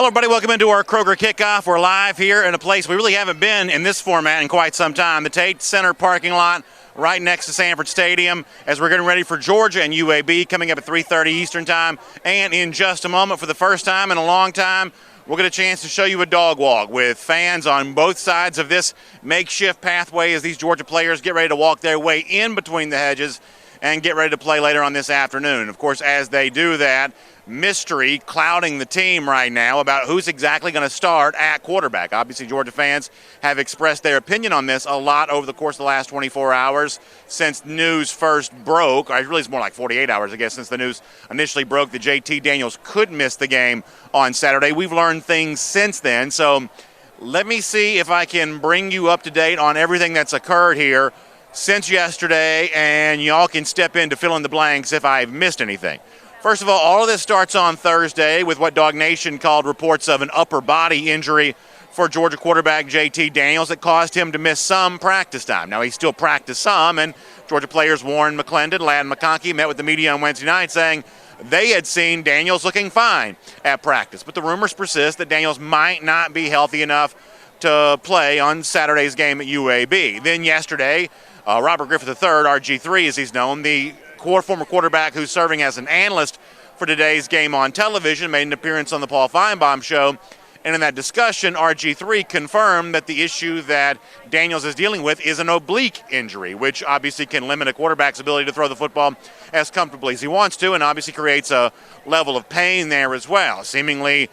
everybody. Welcome into our Kroger Kickoff. We're live here in a place we really haven't been in this format in quite some time. The Tate Center parking lot right next to Sanford Stadium as we're getting ready for Georgia and UAB coming up at 3:30 Eastern Time. And in just a moment, for the first time in a long time, we'll get a chance to show you a dog walk with fans on both sides of this makeshift pathway as these Georgia players get ready to walk their way in between the hedges and get ready to play later on this afternoon. Of course, as they do that, mystery clouding the team right now about who's exactly going to start at quarterback. Obviously, Georgia fans have expressed their opinion on this a lot over the course of the last 24 hours since news first broke. Or really, it's more like 48 hours, I guess, since the news initially broke that JT Daniels could miss the game on Saturday. We've learned things since then, so let me see if I can bring you up to date on everything that's occurred here since yesterday, and y'all can step in to fill in the blanks if I've missed anything. First of all of this starts on Thursday with what Dog Nation called reports of an upper body injury for Georgia quarterback JT Daniels that caused him to miss some practice time. Now, he still practiced some, and Georgia players Warren McClendon, Ladd McConkey met with the media on Wednesday night saying they had seen Daniels looking fine at practice. But the rumors persist that Daniels might not be healthy enough to play on Saturday's game at UAB. Then yesterday, Robert Griffith III, RG3 as he's known, the former quarterback who's serving as an analyst for today's game on television, made an appearance on the Paul Feinbaum show. And in that discussion, RG3 confirmed that the issue that Daniels is dealing with is an oblique injury, which obviously can limit a quarterback's ability to throw the football as comfortably as he wants to, and obviously creates a level of pain there as well, seemingly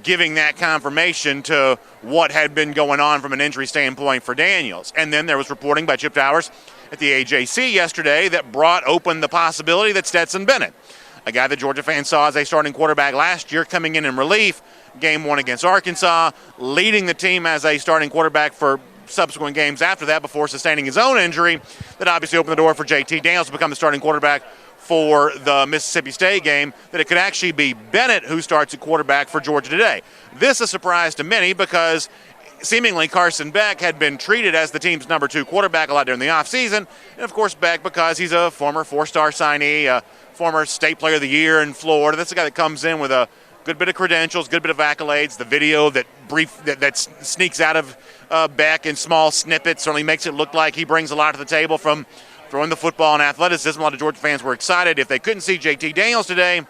giving that confirmation to what had been going on from an injury standpoint for Daniels. And then there was reporting by Chip Towers at the AJC yesterday that brought open the possibility that Stetson Bennett, a guy that Georgia fans saw as a starting quarterback last year, coming in relief, game one against Arkansas, leading the team as a starting quarterback for subsequent games after that before sustaining his own injury, that obviously opened the door for JT Daniels to become the starting quarterback for the Mississippi State game, that it could actually be Bennett who starts at quarterback for Georgia today. This is a surprise to many because seemingly Carson Beck had been treated as the team's number 2 quarterback a lot during the offseason. And, of course, Beck, because he's a former 4-star signee, a former state player of the year in Florida, that's a guy that comes in with a good bit of credentials, good bit of accolades. The video that sneaks out of Beck in small snippets certainly makes it look like he brings a lot to the table from throwing the football and athleticism. A lot of Georgia fans were excited. If they couldn't see JT Daniels today,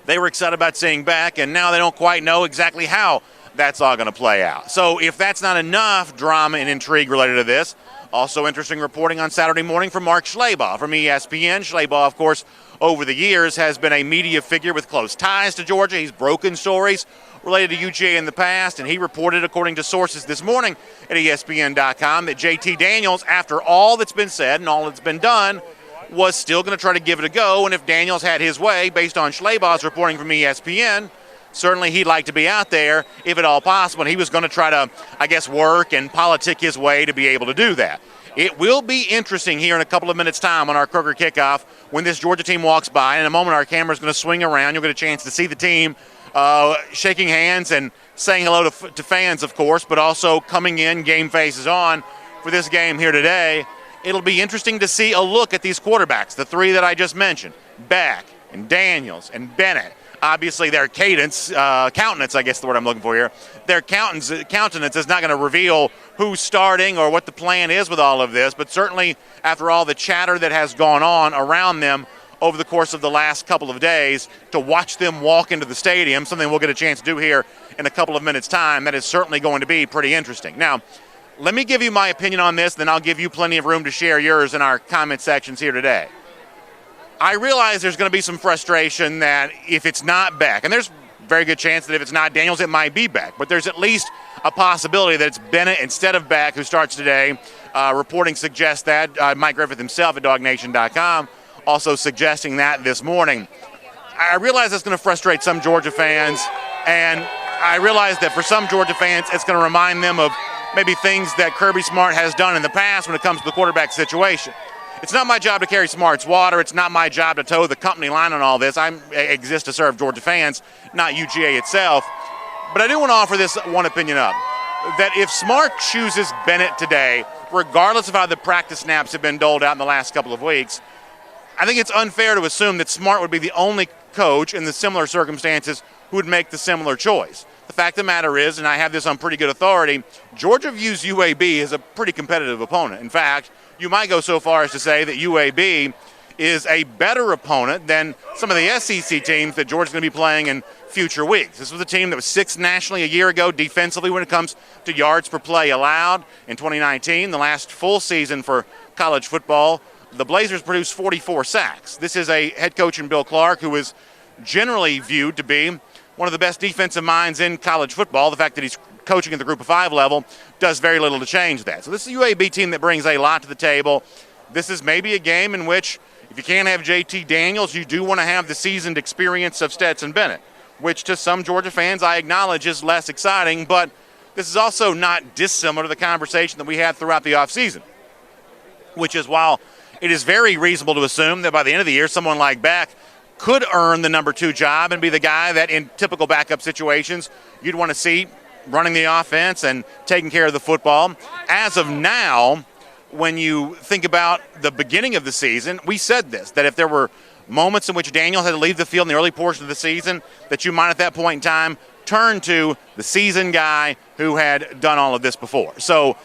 they were excited about seeing Beck, and now they don't quite know exactly how that's all going to play out. So if that's not enough drama and intrigue related to this, also interesting reporting on Saturday morning from Mark Schlabach from ESPN. Schlabach, of course, over the years has been a media figure with close ties to Georgia. He's broken stories related to UGA in the past, and he reported, according to sources this morning at ESPN.com, that JT Daniels, after all that's been said and all that's been done, was still going to try to give it a go. And if Daniels had his way, based on Schlabach's reporting from ESPN, certainly he'd like to be out there if at all possible, and he was going to try to, work and politic his way to be able to do that. It will be interesting here in a couple of minutes' time on our Kroger Kickoff when this Georgia team walks by. In a moment, our camera's going to swing around. You'll get a chance to see the team shaking hands and saying hello to fans, of course, but also coming in, game faces on for this game here today. It'll be interesting to see a look at these quarterbacks, the 3 that I just mentioned, Beck and Daniels and Bennett. Obviously, their countenance, I guess the word I'm looking for here, their countenance is not going to reveal who's starting or what the plan is with all of this, but certainly after all the chatter that has gone on around them over the course of the last couple of days, to watch them walk into the stadium, something we'll get a chance to do here in a couple of minutes' time, that is certainly going to be pretty interesting. Now, let me give you my opinion on this, then I'll give you plenty of room to share yours in our comment sections here today. I realize there's going to be some frustration that if it's not Beck, and there's a very good chance that if it's not Daniels, it might be Beck, but there's at least a possibility that it's Bennett instead of Beck who starts today. Reporting suggests that. Mike Griffith himself at DogNation.com also suggesting that this morning. I realize that's going to frustrate some Georgia fans, and I realize that for some Georgia fans, it's going to remind them of maybe things that Kirby Smart has done in the past when it comes to the quarterback situation. It's not my job to carry Smart's water. It's not my job to toe the company line on all this. I exist to serve Georgia fans, not UGA itself. But I do want to offer this one opinion up, that if Smart chooses Bennett today, regardless of how the practice snaps have been doled out in the last couple of weeks, I think it's unfair to assume that Smart would be the only coach in the similar circumstances who would make the similar choice. The fact of the matter is, and I have this on pretty good authority, Georgia views UAB as a pretty competitive opponent. In fact, you might go so far as to say that UAB is a better opponent than some of the SEC teams that Georgia's going to be playing in future weeks. This was a team that was sixth nationally a year ago defensively when it comes to yards per play allowed. In 2019, the last full season for college football, the Blazers produced 44 sacks. This is a head coach in Bill Clark who is generally viewed to be one of the best defensive minds in college football. The fact that he's coaching at the Group of 5 level does very little to change that. So this is a UAB team that brings a lot to the table. This is maybe a game in which, if you can't have JT Daniels, you do want to have the seasoned experience of Stetson Bennett, which to some Georgia fans I acknowledge is less exciting, but this is also not dissimilar to the conversation that we had throughout the offseason, which is while it is very reasonable to assume that by the end of the year someone like Beck could earn the number 2 job and be the guy that in typical backup situations you'd want to see running the offense and taking care of the football. As of now, when you think about the beginning of the season, we said this, that if there were moments in which Daniel had to leave the field in the early portion of the season, that you might at that point in time turn to the seasoned guy who had done all of this before. So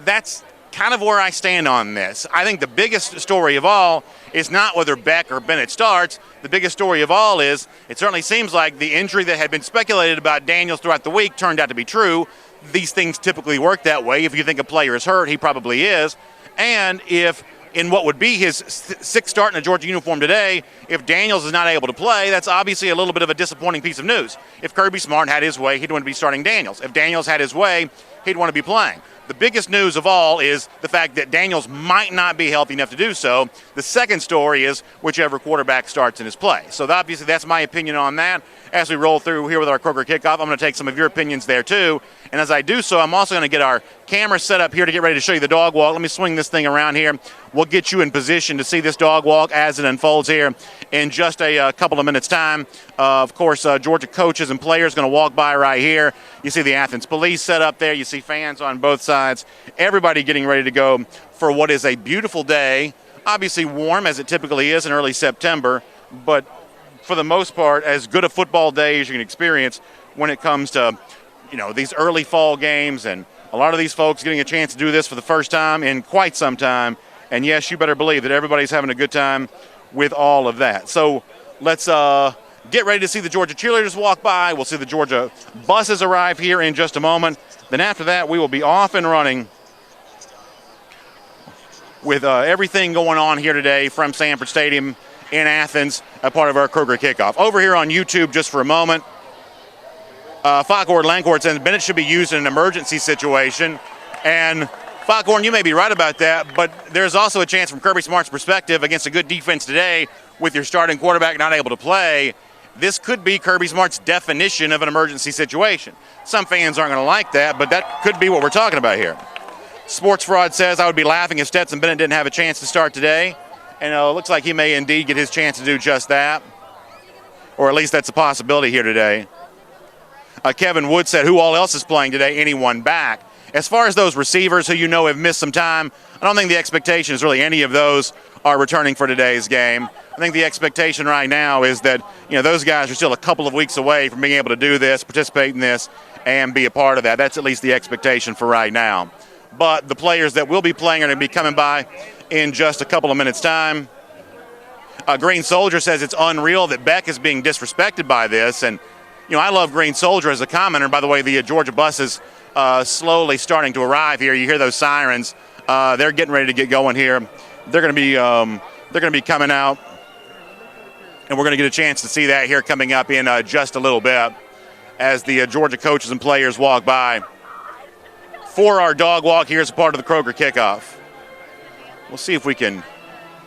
that's kind of where I stand on this. I think the biggest story of all is not whether Beck or Bennett starts. The biggest story of all is it certainly seems like the injury that had been speculated about Daniels throughout the week turned out to be true. These things typically work that way. If you think a player is hurt, he probably is. And if in what would be his sixth start in a Georgia uniform today, if Daniels is not able to play, that's obviously a little bit of a disappointing piece of news. If Kirby Smart had his way, he'd want to be starting Daniels. If Daniels had his way, he'd want to be playing. The biggest news of all is the fact that Daniels might not be healthy enough to do so. The second story is whichever quarterback starts in his play. So obviously that's my opinion on that. As we roll through here with our Kroger Kickoff, I'm going to take some of your opinions there too. And as I do so, I'm also going to get our camera set up here to get ready to show you the dog walk. Let me swing this thing around here. We'll get you in position to see this dog walk as it unfolds here in just a couple of minutes' time. Of course, Georgia coaches and players going to walk by right here. You see the Athens police set up there. You see fans on both sides. Everybody getting ready to go for what is a beautiful day. Obviously warm as it typically is in early September, but for the most part, as good a football day as you can experience when it comes to, these early fall games, and a lot of these folks getting a chance to do this for the first time in quite some time. And yes, you better believe that everybody's having a good time with all of that. So let's get ready to see the Georgia cheerleaders walk by. We'll see the Georgia buses arrive here in just a moment. Then after that, we will be off and running with everything going on here today from Sanford Stadium in Athens, a part of our Kroger Kickoff. Over here on YouTube, just for a moment, Foghorn Lancourt says Bennett should be used in an emergency situation. And Foghorn, you may be right about that, but there's also a chance from Kirby Smart's perspective against a good defense today with your starting quarterback not able to play. This could be Kirby Smart's definition of an emergency situation. Some fans aren't going to like that, but that could be what we're talking about here. Sports Fraud says I would be laughing if Stetson Bennett didn't have a chance to start today. And it looks like he may indeed get his chance to do just that. Or at least that's a possibility here today. Kevin Wood said, who all else is playing today? Anyone back? As far as those receivers who have missed some time, I don't think the expectation is really any of those are returning for today's game. I think the expectation right now is that, those guys are still a couple of weeks away from being able to do this, participate in this, and be a part of that. That's at least the expectation for right now. But the players that will be playing are going to be coming by in just a couple of minutes' time. Green Soldier says it's unreal that Beck is being disrespected by this. And, I love Green Soldier as a commenter. By the way, the Georgia bus is slowly starting to arrive here. You hear those sirens. They're getting ready to get going here. They're going to be coming out. And we're going to get a chance to see that here coming up in just a little bit as the Georgia coaches and players walk by. For our dog walk, here's a part of the Kroger Kickoff. We'll see if we can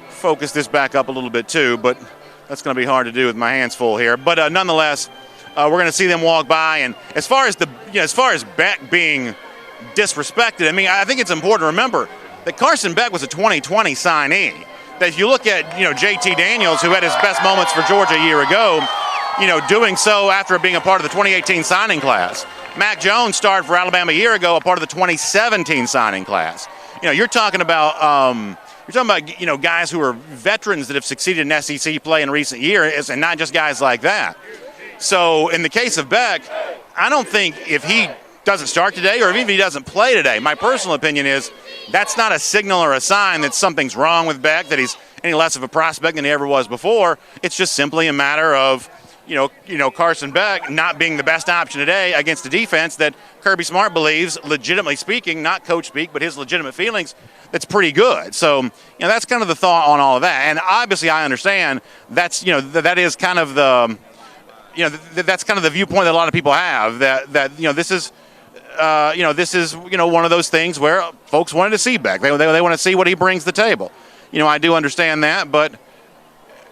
focus this back up a little bit too, but that's going to be hard to do with my hands full here. But nonetheless, we're going to see them walk by. And as far as Beck being disrespected, I think it's important to remember that Carson Beck was a 2020 signee. That if you look at JT Daniels, who had his best moments for Georgia a year ago, doing so after being a part of the 2018 signing class. Mac Jones started for Alabama a year ago, a part of the 2017 signing class. You're talking about guys who are veterans that have succeeded in SEC play in recent years, and not just guys like that. So in the case of Beck, I don't think if he doesn't start today or even if he doesn't play today, my personal opinion is that's not a signal or a sign that something's wrong with Beck, that he's any less of a prospect than he ever was before. It's just simply a matter of, Carson Beck not being the best option today against a defense that Kirby Smart believes, legitimately speaking, not coach speak, but his legitimate feelings, that's pretty good. So, that's kind of the thought on all of that. And obviously I understand that's, that is kind of the, that's kind of the viewpoint that a lot of people have, that this is, one of those things where folks wanted to see Beck. They want to see what he brings to the table. I do understand that, but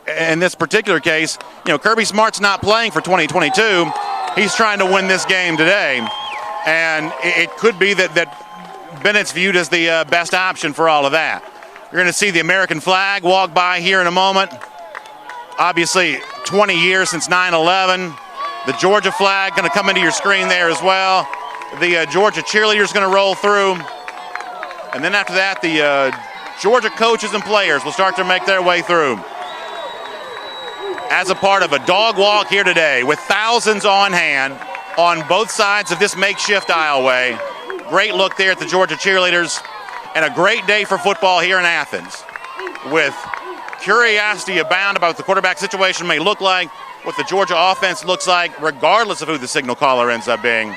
in this particular case, Kirby Smart's not playing for 2022. He's trying to win this game today, and it could be that Bennett's viewed as the best option for all of that. You're going to see the American flag walk by here in a moment. Obviously, 20 years since 9/11. The Georgia flag going to come into your screen there as well. The Georgia cheerleaders going to roll through. And then after that, the Georgia coaches and players will start to make their way through as a part of a dog walk here today with thousands on hand on both sides of this makeshift aisleway. Great look there at the Georgia cheerleaders, and a great day for football here in Athens, with curiosity abound about what the quarterback situation may look like, what the Georgia offense looks like, regardless of who the signal caller ends up being,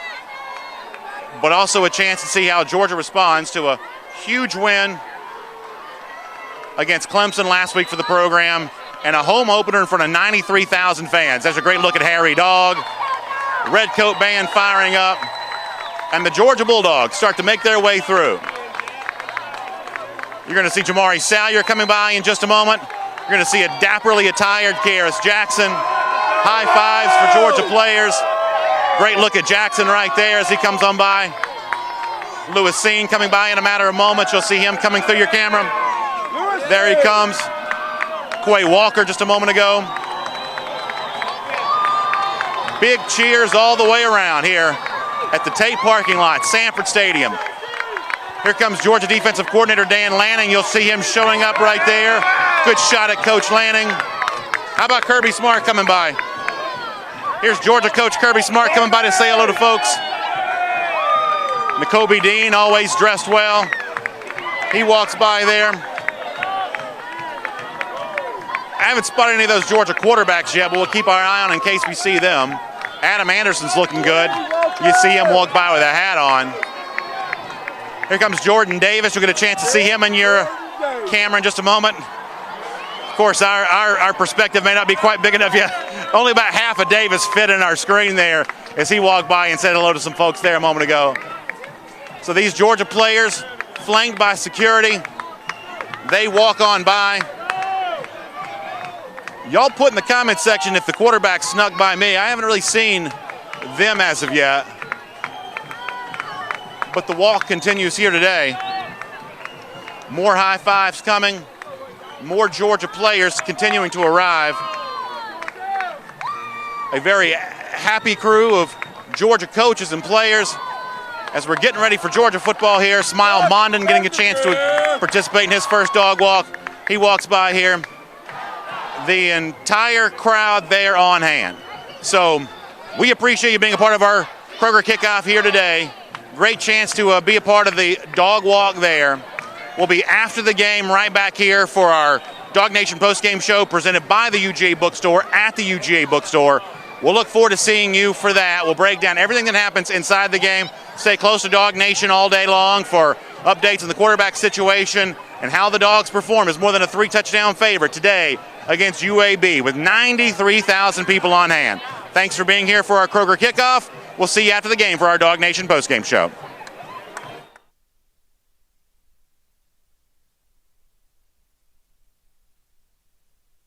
but also a chance to see how Georgia responds to a huge win against Clemson last week for the program, and a home opener in front of 93,000 fans. That's a great look at Harry Dog. Red Coat Band firing up, and the Georgia Bulldogs start to make their way through. You're going to see Jamari Salyer coming by in just a moment. You're going to see a dapperly attired Karis Jackson. High fives for Georgia players. Great look at Jackson right there as he comes on by. Lewis Seen coming by in a matter of moments. You'll see him coming through your camera. There he comes. Quay Walker just a moment ago. Big cheers all the way around here at the Tate parking lot, Sanford Stadium. Here comes Georgia defensive coordinator Dan Lanning. You'll see him showing up right there. Good shot at Coach Lanning. How about Kirby Smart coming by? Here's Georgia coach Kirby Smart coming by to say hello to folks. N'Kobe Dean, always dressed well. He walks by there. I haven't spotted any of those Georgia quarterbacks yet, but we'll keep our eye on in case we see them. Adam Anderson's looking good. You see him walk by with a hat on. Here comes Jordan Davis. You'll get a chance to see him in your camera in just a moment. Of course, our perspective may not be quite big enough yet. Only about half of Davis fit in our screen there as he walked by and said hello to some folks there a moment ago. So these Georgia players, flanked by security, they walk on by. Y'all put in the comment section if the quarterback snuck by me. I haven't really seen them as of yet. But the walk continues here today. More high fives coming. More Georgia players continuing to arrive. A very happy crew of Georgia coaches and players as we're getting ready for Georgia football here. Smile Mondon getting a chance to participate in his first dog walk. He walks by here. The entire crowd there on hand. So we appreciate you being a part of our Kroger Kickoff here today. Great chance to be a part of the dog walk there. We'll be after the game right back here for our Dog Nation postgame show presented by the UGA Bookstore at the UGA Bookstore. We'll look forward to seeing you for that. We'll break down everything that happens inside the game. Stay close to Dog Nation all day long for updates on the quarterback situation and how the Dogs perform as more than a 3-touchdown favorite today against UAB with 93,000 people on hand. Thanks for being here for our Kroger Kickoff. We'll see you after the game for our Dog Nation postgame show.